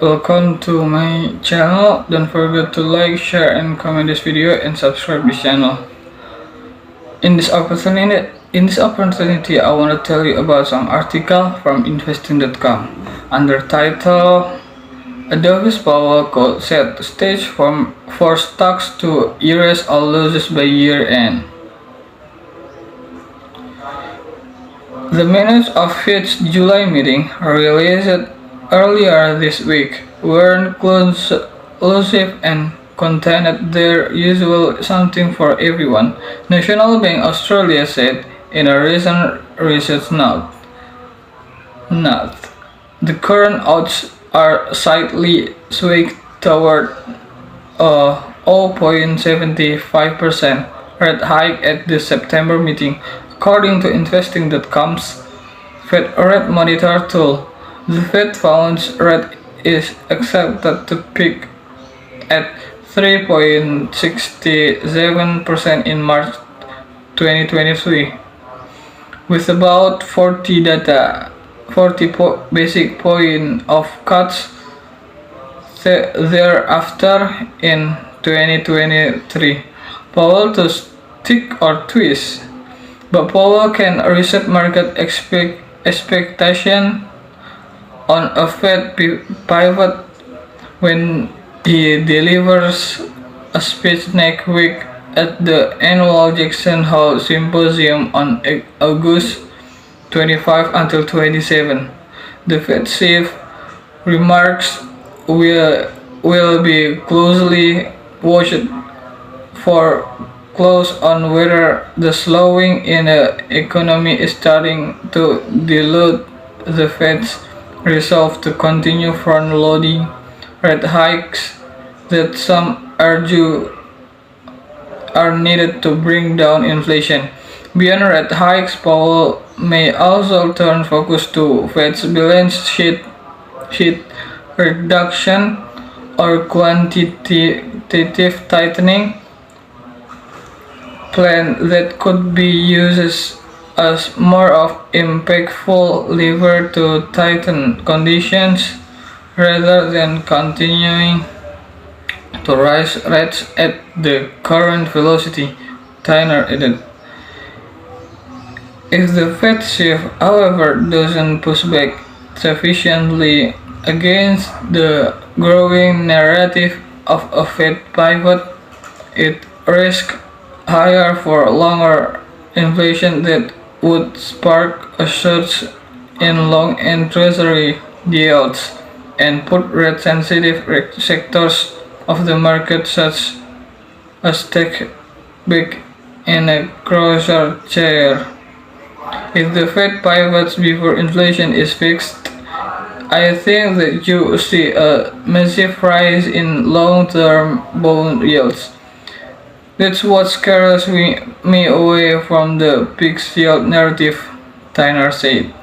Welcome to my channel. Don't forget to like, share, and comment this video and subscribe this channel. In this opportunity, I want to tell you about some article from investing.com under title Adobe's Powell could set the stage for stocks to erase all losses by year end. The minutes of Fed's July meeting, released earlier this week, were conclusive and contained their usual something for everyone, National Bank Australia said in a recent research note. The current odds are slightly swayed toward a 0.75% rate hike at the September meeting, according to Investing.com's Fed Rate Monitor tool. The Fed funds rate is expected to peak at 3.67% in March 2023, with about 40 basic point of cuts thereafter in 2023. Powell to stick or twist, but Powell can reset market expectation on a Fed pivot when he delivers a speech next week at the annual Jackson Hole Symposium on August 25 until 27. The Fed chief remarks will be closely watched for clues on whether the slowing in the economy is starting to dilute the Fed's resolve to continue front-loading rate hikes that some argue are needed to bring down inflation. Beyond rate hikes, Powell may also turn focus to Fed's balance sheet reduction or quantitative tightening plan that could be used as more of impactful lever to tighten conditions rather than continuing to raise rates at the current velocity, Tyner added. If the Fed chief, however, doesn't push back sufficiently against the growing narrative of a Fed pivot, it risks higher for longer inflation that would spark a surge in long and treasury yields and put rate-sensitive sectors of the market such as tech back in a closer chair. If the Fed pivots before inflation is fixed, I think that you see a massive rise in long-term bond yields. That's what scares me away from the fixed yield narrative, Tyner said.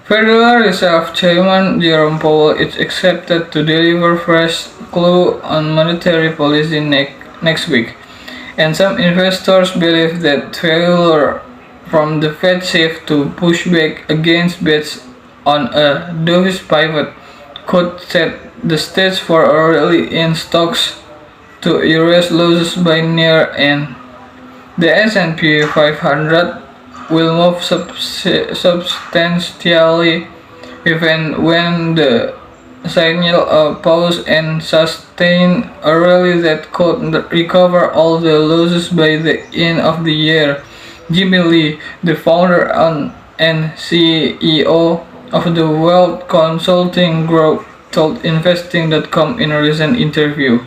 Federal Reserve Chairman Jerome Powell is expected to deliver fresh clue on monetary policy next week, and some investors believe that failure from the Fed chief to push back against bets on a dovish pivot could set the stage for a rally in stocks to erase losses by year end. The S&P 500 will move substantially even when the signal of pause and sustain a rally that could recover all the losses by the end of the year. Jimmy Lee, the founder and CEO of the wealth consulting group, told Investing.com in a recent interview.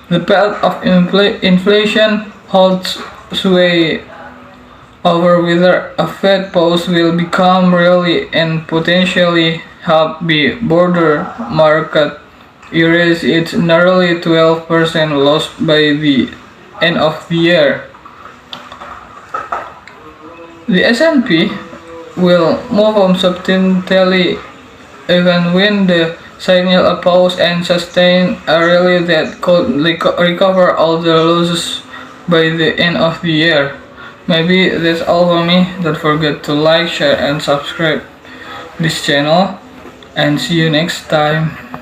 The path of inflation holds sway over whether a Fed pause will become really and potentially help the broader market erase its nearly 12% loss by the end of the year. The S&P will move on substantially even when the signal a pause and sustain a rally that could recover all the losses by the end of the year. Maybe that's all for me. Don't forget to like, share, and subscribe this channel. and see you next time.